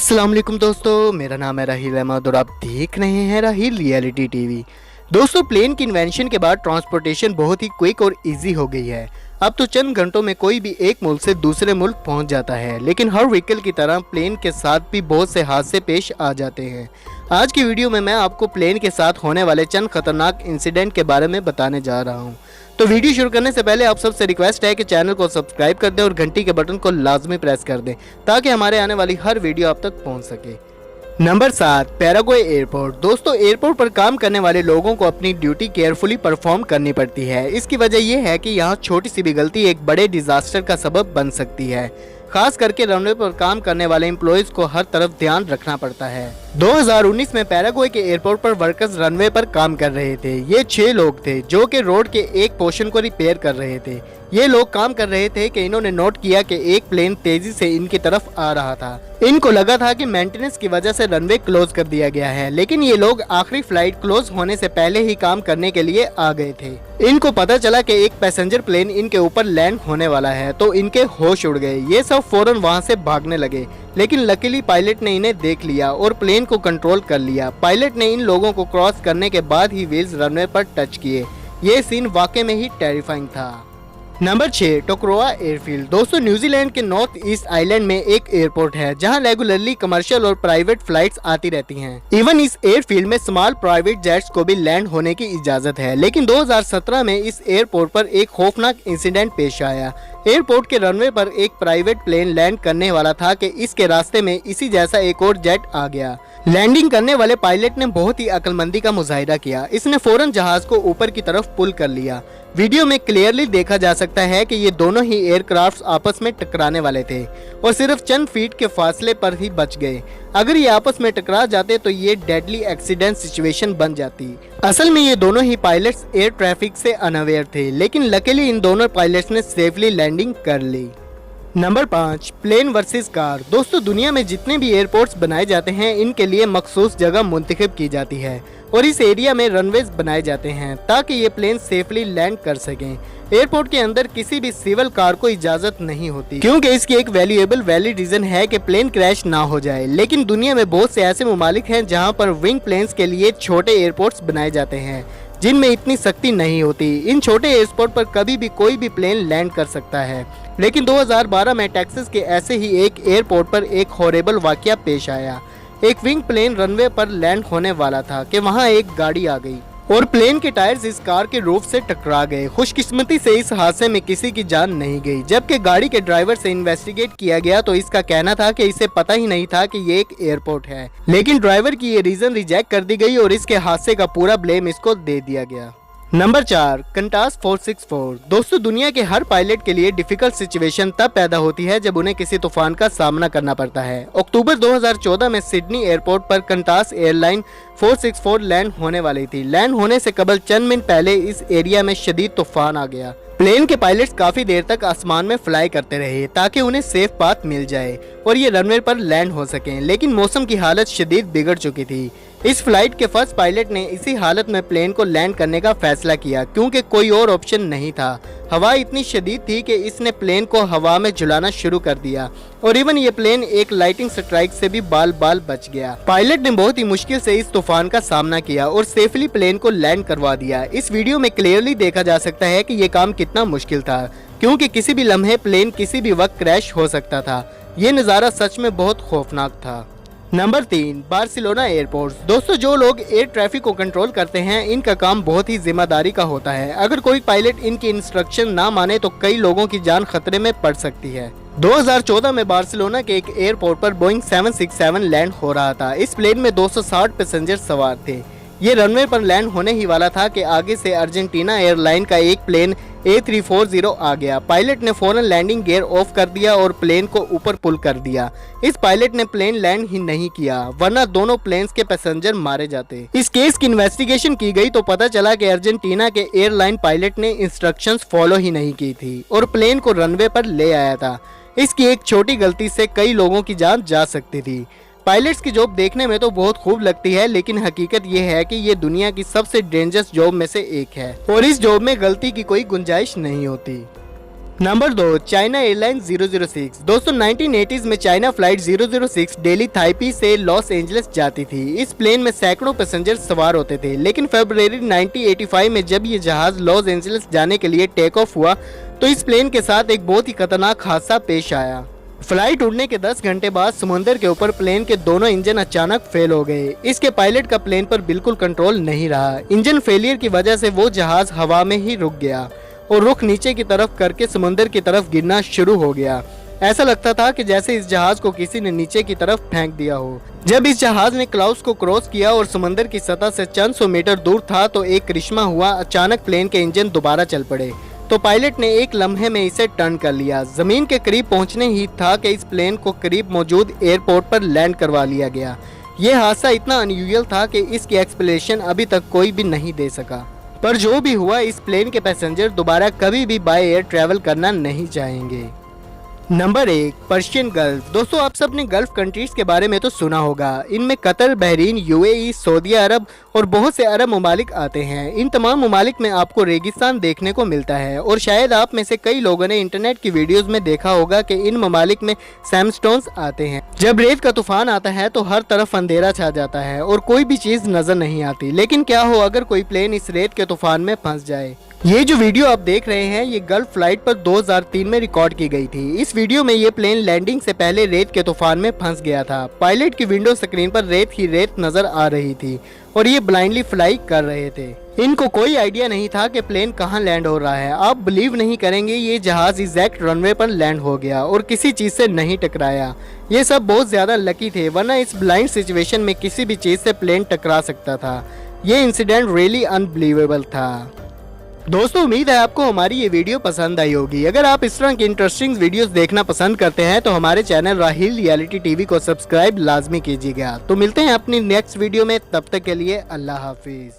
अस्सलाम वालेकुम दोस्तों, मेरा नाम है राहिल अहमद और आप देख रहे हैं राहिल रियलिटी टीवी। दोस्तों, प्लेन की इन्वेंशन के बाद ट्रांसपोर्टेशन बहुत ही क्विक और इजी हो गई है। अब तो चंद घंटों में कोई भी एक मुल्क से दूसरे मुल्क पहुंच जाता है, लेकिन हर व्हीकल की तरह प्लेन के साथ भी बहुत से हादसे पेश आ जाते हैं। आज की वीडियो में मैं आपको प्लेन के साथ होने वाले चंद खतरनाक इंसिडेंट के बारे में बताने जा रहा हूं। तो वीडियो शुरू करने से पहले आप सबसे रिक्वेस्ट है कि चैनल को सब्सक्राइब कर दें और घंटी के बटन को लाजमी प्रेस कर दें ताकि हमारे आने वाली हर वीडियो आप तक पहुंच सके। Number 7, Paraguay airport. दोस्तों, एयरपोर्ट पर काम करने वाले लोगों को अपनी ड्यूटी केयरफुली परफॉर्म करनी पड़ती है। इसकी वजह यह है कि यहाँ छोटी सी भी गलती एक बड़े डिजास्टर का सबब बन सकती है। खास करके रनवे पर काम करने वाले एम्प्लॉयज को हर तरफ ध्यान रखना पड़ता है। 2019 में पैराग्वे के एयरपोर्ट पर वर्कर्स रनवे पर काम कर रहे थे। ये 6 लोग थे जो कि रोड के एक पोर्शन को रिपेयर कर रहे थे। ये लोग काम कर रहे थे कि इन्होंने नोट किया कि एक प्लेन तेजी से इनकी तरफ आ रहा था। इनको लगा था कि मेंटेनेंस की वजह से रनवे क्लोज कर दिया गया है, लेकिन ये लोग आखिरी फ्लाइट क्लोज होने से पहले ही काम करने के लिए आ गए थे। इनको पता चला कि एक पैसेंजर प्लेन इनके ऊपर लैंड होने वाला है, तो इनके होश उड़ गए। ये सब फौरन वहां से भागने लगे, लेकिन लकीली पायलट ने इन्हें देख लिया और प्लेन को कंट्रोल कर लिया। पायलट ने इन लोगों को क्रॉस करने के बाद ही व्हील्स रनवे पर टच किए। ये सीन वाकई में ही टेरिफाइंग था। Number 6, Tokoroa airfield. दोस्तों, न्यूजीलैंड के नॉर्थ ईस्ट आइलैंड में एक एयरपोर्ट है जहां रेगुलरली कमर्शियल और प्राइवेट फ्लाइट्स आती रहती हैं। इवन इस एयरफील्ड में स्मॉल प्राइवेट जेट्स को भी लैंड होने की इजाजत है, लेकिन 2017 में इस एयरपोर्ट पर एक खौफनाक इंसिडेंट पेश आया। एयरपोर्ट के रनवे पर एक प्राइवेट प्लेन लैंड करने वाला था कि इसके रास्ते में इसी जैसा एक और जेट आ गया। लैंडिंग करने वाले पायलट ने बहुत ही अक्लमंदी का मुजाहिरा किया। इसने फौरन जहाज को ऊपर की तरफ पुल कर लिया। वीडियो में क्लियरली देखा जा सकता है कि ये दोनों ही एयरक्राफ्ट आपस में टकराने वाले थे और सिर्फ चंद फीट के फासले पर ही बच गए। अगर ये आपस में टकरा जाते तो ये डेडली एक्सीडेंट सिचुएशन बन जाती। असल में ये दोनों ही पायलट्स एयर ट्रैफिक से अनअवेयर थे, लेकिन लकीली इन दोनों पायलट्स ने सेफली लैंडिंग कर ली। Number 5, plane versus car. दोस्तों, दुनिया में जितने भी एयरपोर्ट्स बनाए जाते हैं इनके लिए मखसूस जगह मुंतखब की जाती है और इस एरिया में रनवेज बनाए जाते हैं ताकि ये प्लेन सेफली लैंड कर सकें। एयरपोर्ट के अंदर किसी भी सिविल कार को इजाजत नहीं होती, क्योंकि इसकी एक वैलिड रीजन है कि प्लेन क्रैश ना हो जाए। लेकिन दुनिया में बहुत से ऐसे ममालिक हैं जहां पर विंग प्लेन्स के लिए छोटे एयरपोर्ट्स बनाए जाते हैं जिनमें इतनी सख्ती नहीं होती। इन छोटे एयरपोर्ट पर कभी भी कोई भी प्लेन लैंड कर सकता है, लेकिन 2012 में टेक्सास के ऐसे ही एक एयरपोर्ट पर एक हॉरेबल वाकया पेश आया। एक विंग प्लेन रनवे पर लैंड होने वाला था कि वहां एक गाड़ी आ गई और प्लेन के टायर्स इस कार के रूफ से टकरा गए। खुशकिस्मती से इस हादसे में किसी की जान नहीं गई। जबकि गाड़ी के ड्राइवर से इन्वेस्टिगेट किया गया तो इसका कहना था कि इसे पता ही नहीं था कि ये एक एयरपोर्ट है, लेकिन ड्राइवर की ये रीजन रिजेक्ट कर दी गई और इसके हादसे का पूरा ब्लेम इसको दे दिया गया। नंबर 4, कंटास 464। दोस्तों, दुनिया के हर पायलट के लिए डिफिकल्ट सिचुएशन तब पैदा होती है जब उन्हें किसी तूफान का सामना करना पड़ता है। अक्टूबर 2014 में सिडनी एयरपोर्ट पर कंटास एयरलाइन 464 लैंड होने वाली थी। लैंड होने से कबल चंद मिनट पहले इस एरिया में शदीद तूफान आ गया। प्लेन के पायलट्स काफी देर तक आसमान में फ्लाई करते रहे ताकि उन्हें सेफ पाथ मिल जाए और ये रनवे पर लैंड हो सकें, लेकिन मौसम की हालत शदीद बिगड़ चुकी थी। इस फ्लाइट के फर्स्ट पायलट ने इसी हालत में प्लेन को लैंड करने का फैसला किया, क्योंकि कोई और ऑप्शन नहीं था। हवा इतनी शदीद थी कि इसने प्लेन को हवा में झुलाना शुरू कर दिया और इवन ये प्लेन एक लाइटिंग स्ट्राइक से भी बाल बच गया। पायलट ने बहुत ही मुश्किल से इस तूफान का सामना किया और सेफली प्लेन को लैंड करवा दिया। इस वीडियो में क्लियरली देखा जा सकता है कि ये काम कितना मुश्किल था, क्योंकि किसी भी लम्हे प्लेन किसी भी वक्त क्रैश हो सकता था। ये नज़ारा सच में बहुत खौफनाक था। Number 3, Barcelona airport. दोस्तों, जो लोग एयर ट्रैफिक को कंट्रोल करते हैं इनका काम बहुत ही जिम्मेदारी का होता है। अगर कोई पायलट इनकी इंस्ट्रक्शन ना माने तो कई लोगों की जान खतरे में पड़ सकती है। 2014 में बार्सिलोना के एक एयरपोर्ट पर बोइंग 767 लैंड हो रहा था। इस प्लेन में 260 पैसेंजर सवार थे। ये रनवे पर लैंड होने ही वाला था कि आगे से अर्जेंटीना एयरलाइन का एक प्लेन A340 आ गया। पायलट ने फौरन लैंडिंग गियर ऑफ कर दिया और प्लेन को ऊपर पुल कर दिया। इस पायलट ने प्लेन लैंड ही नहीं किया, वरना दोनों प्लेन्स के पैसेंजर मारे जाते। इस केस की इन्वेस्टिगेशन की गई तो पता चला कि अर्जेंटीना के एयरलाइन पायलट ने इंस्ट्रक्शंस फॉलो ही नहीं की थी और प्लेन को रनवे पर ले आया था। इसकी एक छोटी गलती से कई लोगों की जान जा सकती थी। पायलट्स की जॉब देखने में तो बहुत खूब लगती है, लेकिन हकीकत ये है कि ये दुनिया की सबसे डेंजरस जॉब में से एक है और इस जॉब में गलती की कोई गुंजाइश नहीं होती। Number 2, China airlines 006। दोस्तों 1980s में चाइना फ्लाइट 006 दिल्ली ताइपी से लॉस एंजलिस जाती थी। इस प्लेन में सैकड़ों पैसेंजर सवार होते थे, लेकिन फरवरी 1985 में जब ये जहाज लॉस एंजलिस जाने के लिए टेक ऑफ हुआ तो इस प्लेन के साथ एक बहुत ही खतरनाक हादसा पेश आया। फ्लाइट उड़ने के 10 घंटे बाद समुद्र के ऊपर प्लेन के दोनों इंजन अचानक फेल हो गए। इसके पायलट का प्लेन पर बिल्कुल कंट्रोल नहीं रहा। इंजन फेलियर की वजह से वो जहाज हवा में ही रुक गया और रुख नीचे की तरफ करके समुद्र की तरफ गिरना शुरू हो गया। ऐसा लगता था कि जैसे इस जहाज को किसी ने नीचे की तरफ फेंक दिया हो। जब इस जहाज ने क्लाउड्स को क्रॉस किया और समुद्र की सतह से चंद सौ मीटर दूर था तो एक करिश्मा हुआ। अचानक प्लेन के इंजन दोबारा चल पड़े तो पायलट ने एक लम्हे में इसे टर्न कर लिया। जमीन के करीब पहुंचने ही था कि इस प्लेन को करीब मौजूद एयरपोर्ट पर लैंड करवा लिया गया। यह हादसा इतना अनयूजुअल था कि इसकी एक्सप्लेनेशन अभी तक कोई भी नहीं दे सका। पर जो भी हुआ, इस प्लेन के पैसेंजर दोबारा कभी भी बाय एयर ट्रैवल करना नहीं चाहेंगे। Number 1, Persian gulf. दोस्तों आप सबने गल्फ कंट्रीज के बारे में तो सुना होगा। इनमें कतर, बहरीन, यूएई, सऊदी अरब और बहुत से अरब ममालिक आते हैं। इन तमाम ममालिक में आपको रेगिस्तान देखने को मिलता है और शायद आप में से कई लोगों ने इंटरनेट की वीडियोस में देखा होगा कि इन ममालिक में सैंडस्टोन्स आते हैं। जब रेत का तूफान आता है तो हर तरफ अंधेरा छा जाता है और कोई भी चीज नजर नहीं आती। लेकिन क्या हो अगर कोई प्लेन इस रेत के तूफान में फंस जाए। ये जो वीडियो आप देख रहे हैं ये गल्फ फ्लाइट पर 2003 में रिकॉर्ड की गई थी। इस वीडियो में ये प्लेन लैंडिंग से पहले रेत के तूफान में फंस गया था। पायलट की विंडो स्क्रीन पर रेत ही रेत नजर आ रही थी और ये ब्लाइंडली फ्लाई कर रहे थे। इनको कोई आइडिया नहीं था कि प्लेन कहाँ लैंड हो रहा है। आप बिलीव नहीं करेंगे, ये जहाज एग्जैक्ट रनवे पर लैंड हो गया और किसी चीज से नहीं टकराया। ये सब बहुत ज्यादा लकी थे, वरना इस ब्लाइंड सिचुएशन में किसी भी चीज से प्लेन टकरा सकता था। ये इंसिडेंट रियली अनबिलीवेबल था। दोस्तों उम्मीद है आपको हमारी ये वीडियो पसंद आई होगी। अगर आप इस तरह की इंटरेस्टिंग वीडियोस देखना पसंद करते हैं तो हमारे चैनल राहिल रियलिटी टीवी को सब्सक्राइब लाजमी कीजिएगा। तो मिलते हैं अपनी नेक्स्ट वीडियो में, तब तक के लिए अल्लाह हाफिज।